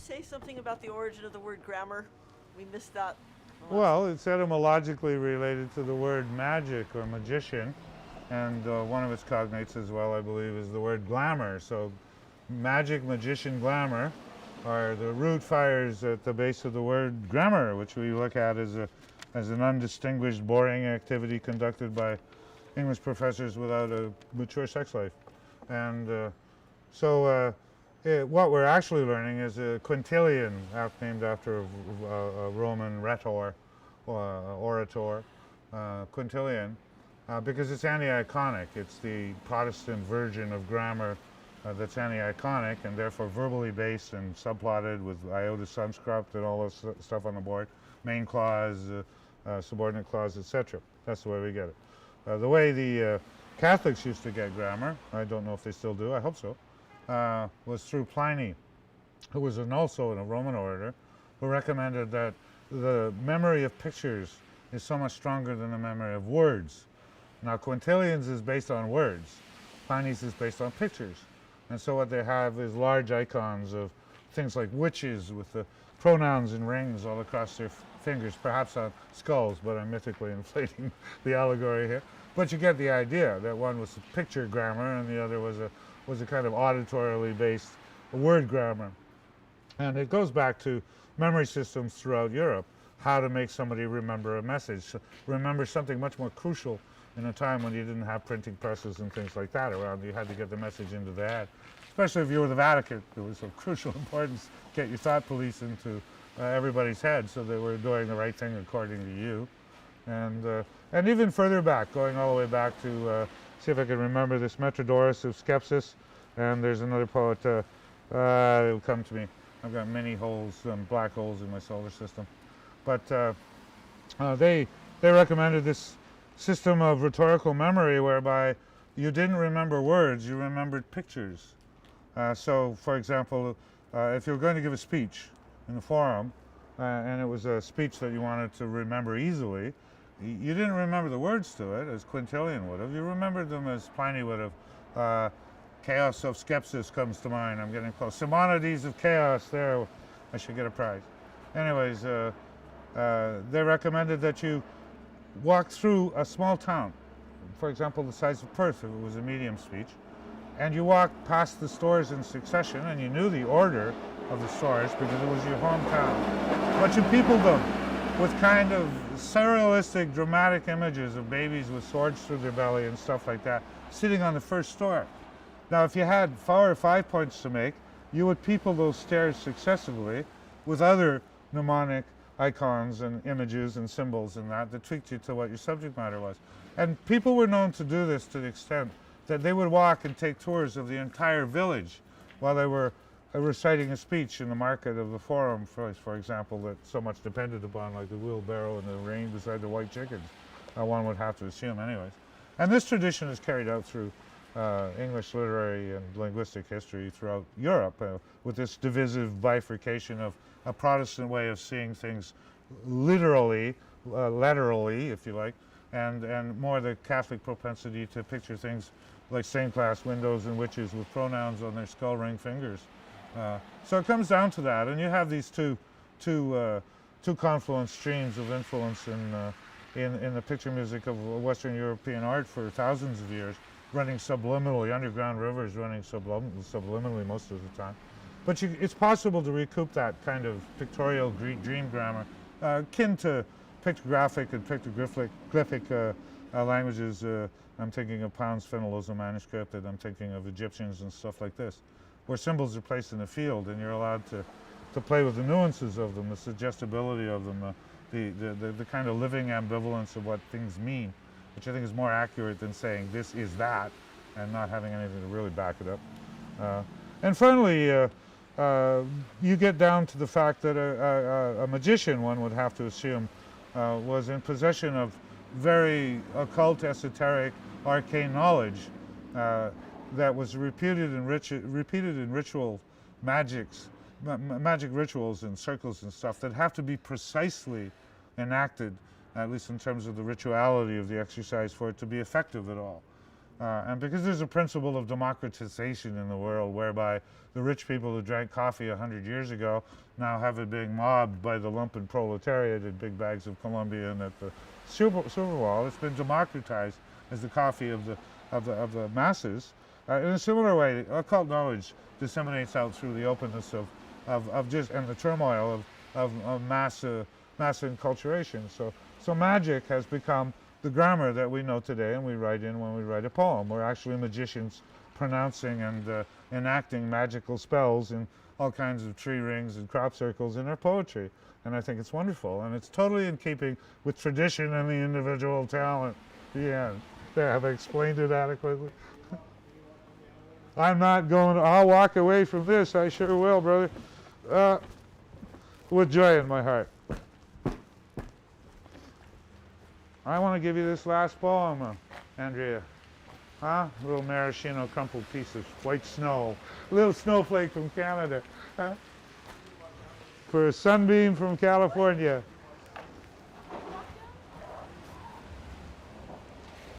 say something about the origin of the word grammar? We missed that. Well, it's etymologically related to the word magic or magician, and one of its cognates as well, I believe, is the word glamour. So magic, magician, glamour are the root fires at the base of the word grammar, which we look at as an undistinguished, boring activity conducted by English professors without a mature sex life. And what we're actually learning is a quintillion, named after a Roman rhetor, orator, quintillion, because it's anti-iconic. It's the Protestant version of grammar that's anti-iconic and therefore verbally based and subplotted with iota subscript and all this stuff on the board, main clause, subordinate clause, etc. That's the way we get it. The way the Catholics used to get grammar, I don't know if they still do, I hope so, was through Pliny, who was also a Roman orator, who recommended that the memory of pictures is so much stronger than the memory of words. Now, quintillions is based on words. Pliny's is based on pictures. And so what they have is large icons of things like witches with the pronouns and rings all across their fingers, perhaps on skulls, but I'm mythically inflating the allegory here. But you get the idea that one was picture grammar and the other was a kind of auditorily based word grammar. And it goes back to memory systems throughout Europe, how to make somebody remember a message, remember something much more crucial in a time when you didn't have printing presses and things like that around. You had to get the message into the head, especially if you were the Vatican. It was of crucial importance to get your thought police into everybody's head so they were doing the right thing according to you. And even further back, going all the way back to, see if I can remember this, Metrodorus of Skepsis, and there's another poet, it'll come to me. I've got many holes, black holes in my solar system. But they recommended this system of rhetorical memory whereby you didn't remember words, you remembered pictures. So, for example, if you were going to give a speech in the forum, and it was a speech that you wanted to remember easily, you didn't remember the words to it, as Quintilian would have. You remembered them as Pliny would have. Chaos of Skepsis comes to mind. I'm getting close. Simonides of Chaos, there, I should get a prize. Anyways, they recommended that you walk through a small town, for example, the size of Perth, if it was a medium speech, and you walk past the stores in succession, and you knew the order of the stores because it was your hometown. But you peopled them with kind of surrealistic, dramatic images of babies with swords through their belly and stuff like that, sitting on the first store. Now, if you had 4 or 5 points to make, you would people those stairs successively with other mnemonic icons and images and symbols and that tweaked you to what your subject matter was. And people were known to do this to the extent that they would walk and take tours of the entire village while they were reciting a speech in the market of the forum, for example, that so much depended upon, like the wheelbarrow and the rain beside the white chickens. One would have to assume anyways. And this tradition is carried out through English literary and linguistic history throughout Europe with this divisive bifurcation of a Protestant way of seeing things literally, letterally, if you like, and more the Catholic propensity to picture things like stained glass windows and witches with pronouns on their skull ring fingers. So it comes down to that, and you have these two confluent streams of influence in the picture music of Western European art for thousands of years, running subliminally, underground rivers running subliminally most of the time. But it's possible to recoup that kind of pictorial dream grammar, akin to pictographic and pictoglyphic languages. I'm thinking of Pound's Phonolosal manuscript, and I'm thinking of Egyptians and stuff like this, where symbols are placed in the field and you're allowed to play with the nuances of them, the suggestibility of them, the kind of living ambivalence of what things mean, which I think is more accurate than saying this is that and not having anything to really back it up. And finally, you get down to the fact that a magician, one would have to assume, was in possession of very occult, esoteric, arcane knowledge that was repeated in ritual magic rituals and circles and stuff that have to be precisely enacted, at least in terms of the rituality of the exercise, for it to be effective at all. And because there's a principle of democratization in the world whereby the rich people who drank coffee 100 years ago now have it being mobbed by the lumpen proletariat in big bags of Colombian at the Super Bowl. It's been democratized as the coffee of the masses. In a similar way, occult knowledge disseminates out through the openness of just and the turmoil of mass enculturation. So magic has become the grammar that we know today, and we write in when we write a poem. We're actually magicians pronouncing and enacting magical spells in all kinds of tree rings and crop circles in our poetry. And I think it's wonderful, and it's totally in keeping with tradition and the individual talent. The end. There, have I explained it adequately? I'm not going, I'll walk away from this, I sure will, brother. With joy in my heart. I want to give you this last poem, Andrea. Huh? A little maraschino crumpled piece of white snow. A little snowflake from Canada. Huh? For a sunbeam from California.